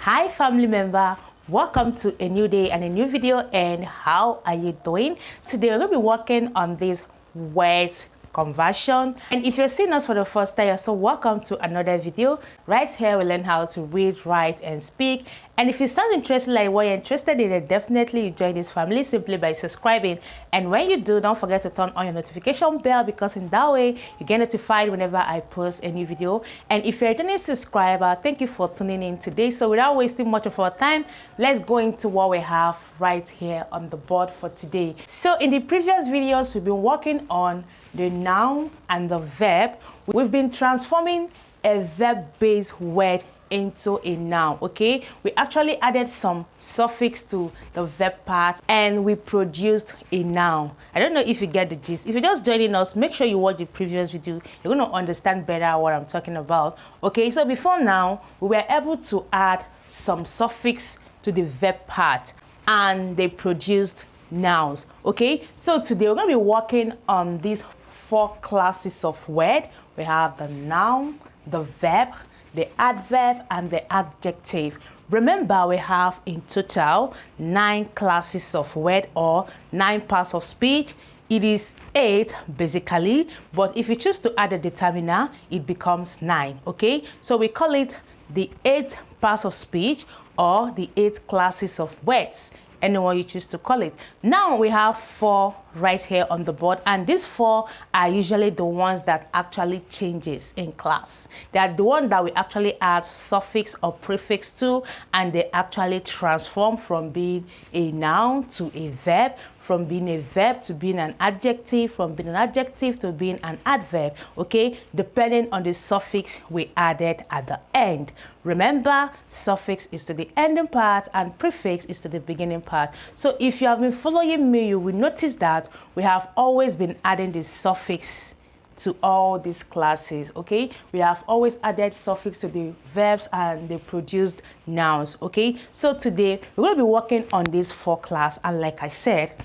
Hi family member, welcome to a new day and a new video. And how are you doing? Today we're going to be working on this words conversion. And if you're seeing us for the first time, so welcome to another video. Right here we learn how to read, write and speak. And if you sound interested like what you're interested in, then definitely you join this family simply by subscribing. And when you do, don't forget to turn on your notification bell, because in that way you get notified whenever I post a new video. And if you're a returning subscriber, thank you for tuning in today. So without wasting much of our time, let's go into what we have right here on the board for today. So in the previous videos, we've been working on the noun and the verb. We've been transforming a verb-based word into a noun. Okay, we actually added some suffix to the verb part and we produced a noun. I don't know if you get the gist. If you're just joining us, make sure you watch the previous video. You're going to understand better what I'm talking about. Okay, so before now we were able to add some suffix to the verb part and they produced nouns. Okay, so today we're going to be working on these 4 classes of word. We have the noun, the verb, the adverb and the adjective. Remember, we have in total 9 classes of word or 9 parts of speech. It is 8 basically, but if you choose to add a determiner, it becomes 9. Okay, so we call it the 8 parts of speech or the 8 classes of words, anyone you choose to call it. Now we have 4 right here on the board, and these 4 are usually the ones that actually changes in class. They are the ones that we actually add suffix or prefix to, and they actually transform from being a noun to a verb, from being a verb to being an adjective, from being an adjective to being an adverb, okay, depending on the suffix we added at the end. Remember, suffix is to the ending part and prefix is to the beginning part. So if you have been following me, you will notice that we have always been adding the suffix to all these classes. Okay, we have always added suffix to the verbs and they produced nouns. Okay, so today we're going to be working on these 4 classes, and like I said,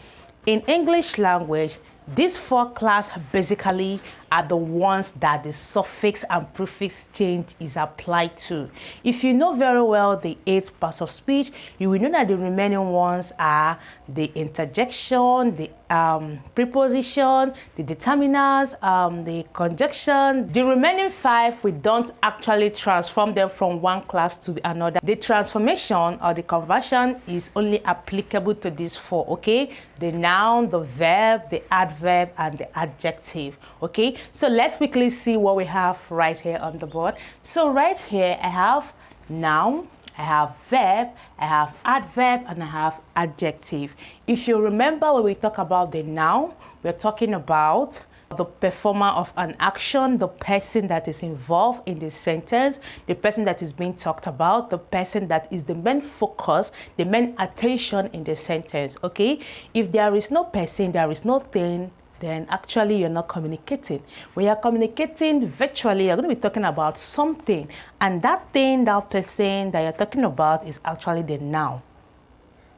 in English language, these 4 classes basically are the ones that the suffix and prefix change is applied to. If you know very well the 8 parts of speech, you will know that the remaining ones are the interjection, the preposition, the determiners, the conjunction. The remaining 5, we don't actually transform them from one class to another. The transformation or the conversion is only applicable to these 4, okay? The noun, the verb, the adverb, and the adjective, okay? So let's quickly see what we have right here on the board. So right here, I have noun, I have verb, I have adverb, and I have adjective. If you remember when we talk about the noun, we're talking about the performer of an action, the person that is involved in the sentence, the person that is being talked about, the person that is the main focus, the main attention in the sentence, okay? If there is no person, there is no thing, then actually you're not communicating. When you're communicating virtually, you're going to be talking about something, and that thing, that person that you're talking about is actually the noun.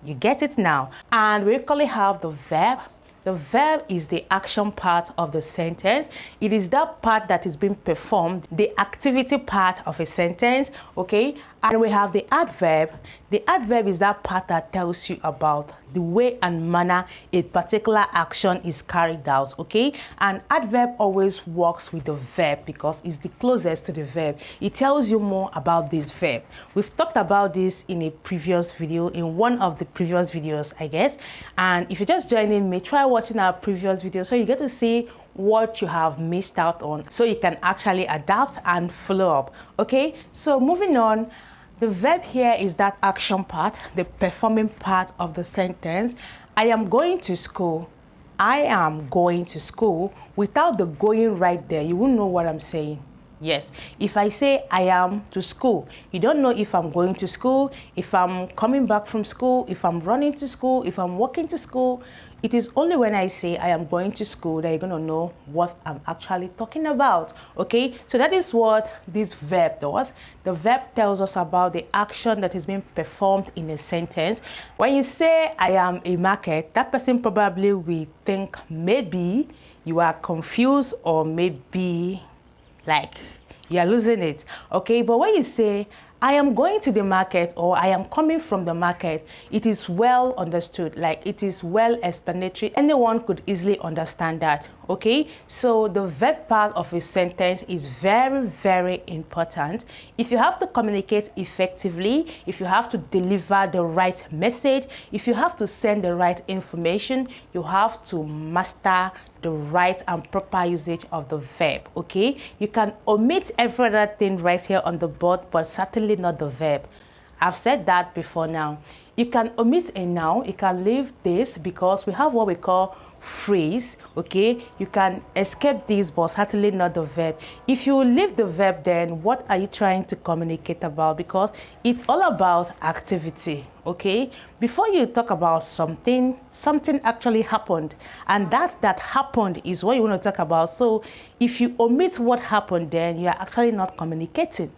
You get it now? And we equally have the verb. The verb is the action part of the sentence. It is that part that is being performed, the activity part of a sentence, okay? And we have the adverb. The adverb is that part that tells you about the way and manner a particular action is carried out, okay? And adverb always works with the verb because it's the closest to the verb. It tells you more about this verb. We've talked about this in a previous video, in one of the previous videos, I guess. And if you're just joining me, try watching our previous video so you get to see what you have missed out on, so you can actually adapt and follow up, okay? So moving on, the verb here is that action part, the performing part of the sentence. I am going to school. I am going to school. Without the going right there, you won't know what I'm saying. Yes, if I say I am to school, you don't know if I'm going to school, if I'm coming back from school, if I'm running to school, if I'm walking to school. It is only when I say I am going to school that you're going to know what I'm actually talking about, okay? So that is what this verb does. The verb tells us about the action that is being performed in a sentence. When you say I am a market, that person probably will think maybe you are confused or maybe like you're losing it, okay? But when you say I am going to the market or I am coming from the market, it is well understood, like it is well explanatory. Anyone could easily understand that, okay? So the verb part of a sentence is very, very important. If you have to communicate effectively, if you have to deliver the right message, if you have to send the right information, you have to master the right and proper usage of the verb, okay? You can omit every other thing right here on the board, but certainly not the verb. I've said that before now. You can omit a noun, you can leave this because we have what we call phrase, okay? You can escape this, but certainly not the verb. If you leave the verb, then what are you trying to communicate about? Because it's all about activity, okay? Before you talk about something actually happened, and that happened is what you want to talk about. So if you omit what happened, then you are actually not communicating.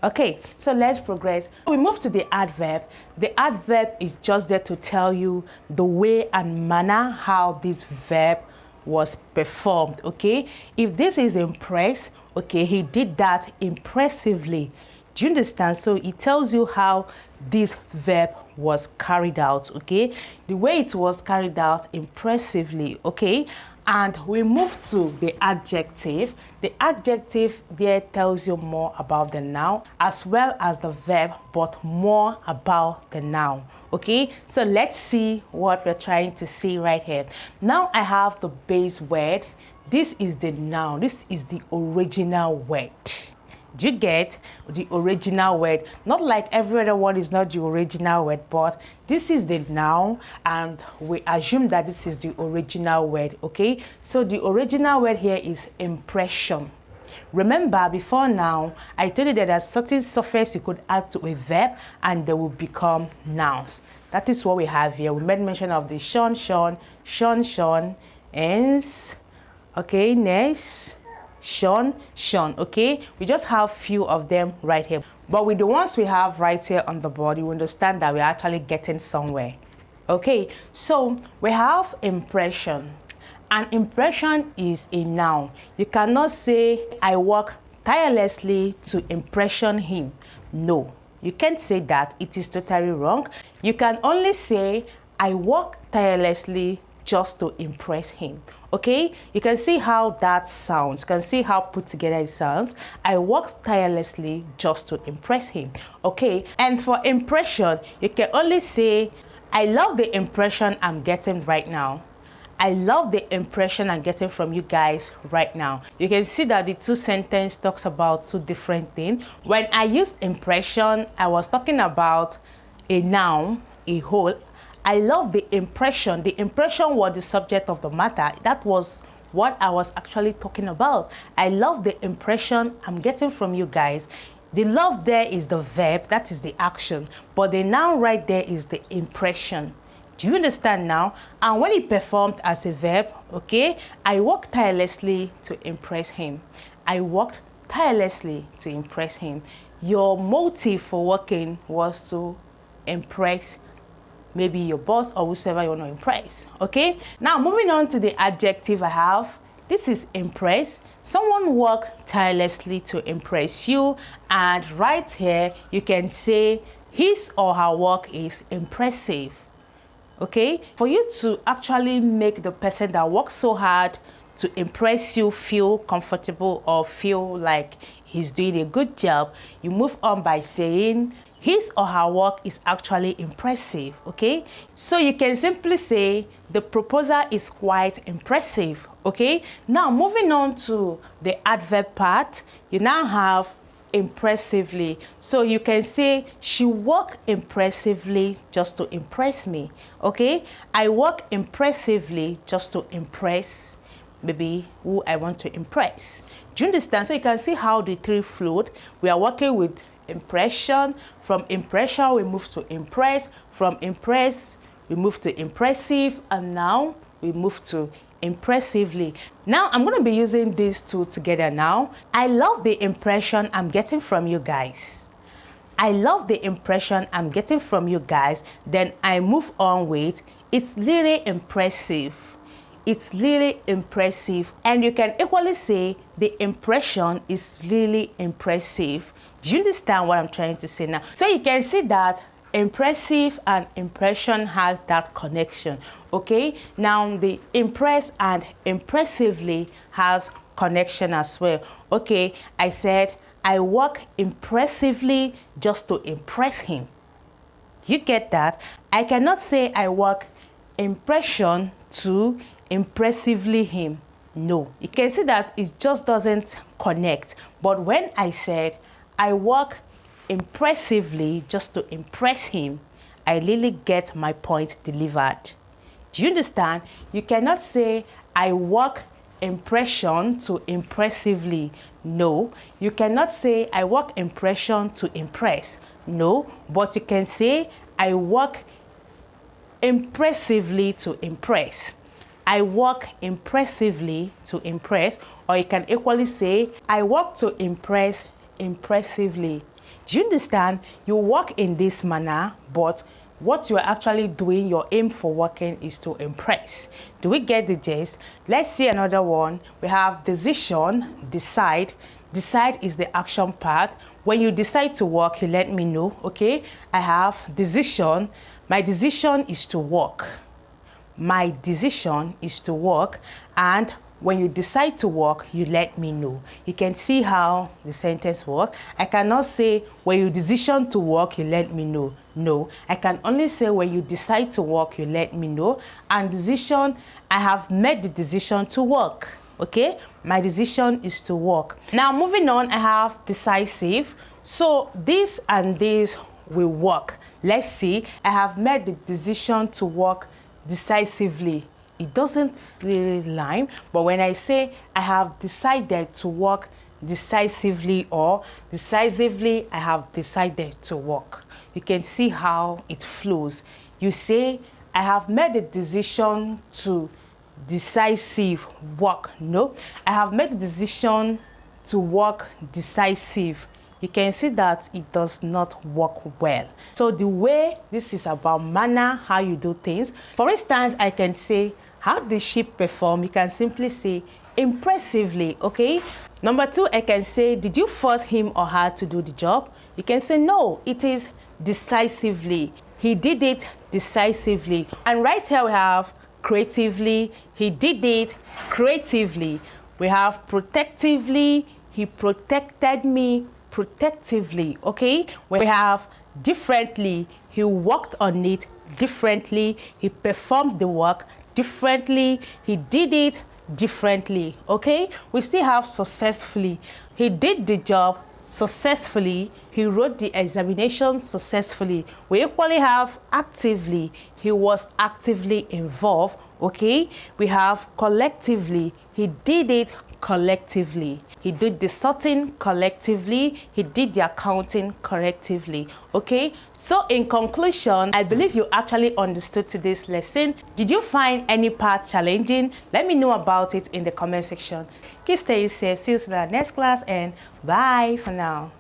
Okay, so let's progress. We move to the adverb. The adverb is just there to tell you the way and manner how this verb was performed, okay? If this is impress, okay, he did that impressively. Do you understand? So it tells you how this verb was carried out, okay? The way it was carried out impressively, okay? And we move to the adjective. The adjective there tells you more about the noun as well as the verb, but more about the noun, okay? So let's see what we're trying to see right here. Now I have the base word. This is the noun. This is the original word. Do you get the original word? Not like every other one is not the original word, but this is the noun and we assume that this is the original word, okay? So the original word here is impression. Remember, before now, I told you that there's certain suffix you could add to a verb and they will become nouns. That is what we have here. We made mention of the shone, ends, okay, next. Shone, okay? We just have few of them right here. But with the ones we have right here on the board, you understand that we're actually getting somewhere. Okay, so we have impression. An impression is a noun. You cannot say, I work tirelessly to impression him. No, you can't say that. It is totally wrong. You can only say, I work tirelessly just to impress him, okay? You can see how that sounds. You can see how put together it sounds. I work tirelessly just to impress him, okay? And for impression, you can only say, I love the impression I'm getting right now. I love the impression I'm getting from you guys right now. You can see that the two sentences talks about two different things. When I used impression, I was talking about a noun, a whole. I love the impression. The impression was the subject of the matter. That was what I was actually talking about. I love the impression I'm getting from you guys. The love there is the verb, that is the action. But the noun right there is the impression. Do you understand now? And when it performed as a verb, okay, I worked tirelessly to impress him. I worked tirelessly to impress him. Your motive for working was to impress maybe your boss or whoever you want to impress, okay? Now moving on to the adjective I have. This is impress. Someone worked tirelessly to impress you, and right here you can say his or her work is impressive, okay? For you to actually make the person that works so hard to impress you feel comfortable or feel like he's doing a good job, you move on by saying his or her work is actually impressive, okay? So you can simply say the proposal is quite impressive, okay? Now moving on to the adverb part, you now have impressively. So you can say she worked impressively just to impress me, okay? I work impressively just to impress maybe who I want to impress. Do you understand? So you can see how the three flowed. We are working with impression. From impression we move to impress. From impress we move to impressive, and now we move to impressively. Now I'm going to be using these two together now. I love the impression I'm getting from you guys. I love the impression I'm getting from you guys. Then I move on with it's really impressive. It's really impressive. And you can equally say the impression is really impressive. Do you understand what I'm trying to say now? So you can see that impressive and impression has that connection. Okay, now the impress and impressively has connection as well. Okay, I said I work impressively just to impress him. Do you get that? I cannot say I work impression to impressively him. No, you can see that it just doesn't connect. But when I said I work impressively just to impress him, I really get my point delivered. Do you understand? You cannot say I work impression to impressively. No, you cannot say I work impression to impress. No, but you can say I work impressively to impress. I work impressively to impress, or you can equally say I work to impress impressively. Do you understand? You work in this manner, but what you are actually doing, your aim for working is to impress. Do we get the gist? Let's see another one. We have decision, decide. Decide is the action part. When you decide to work, you let me know. Okay, I have decision. My decision is to work. My decision is to work. And when you decide to work, you let me know. You can see how the sentence works. I cannot say when you decision to work, you let me know. No, I can only say when you decide to work, you let me know. And decision, I have made the decision to work. Okay, my decision is to work. Now moving on, I have decisive. So this and this will work. Let's see, I have made the decision to work decisively. It doesn't really rhyme, but when I say I have decided to work decisively or decisively, I have decided to work. You can see how it flows. You say I have made a decision to decisive work. No, I have made a decision to work decisive. You can see that it does not work well. So the way this is about manner, how you do things. For instance, I can say, how did she perform? You can simply say impressively. Okay. Number two, I can say, did you force him or her to do the job? You can say, no, it is decisively. He did it decisively. And right here we have creatively. He did it creatively. We have protectively. He protected me protectively. Okay, we have differently. He worked on it differently. He performed the work differently. He did it differently. Okay, we still have successfully. He did the job successfully. He wrote the examination successfully. We equally have actively. He was actively involved. Okay, we have collectively. He did it collectively. He did the sorting collectively. He did the accounting collectively. Okay, so in conclusion, I believe you actually understood today's lesson. Did you find any part challenging? Let me know about it in the comment section. Keep staying safe. See you in the next class, and bye for now.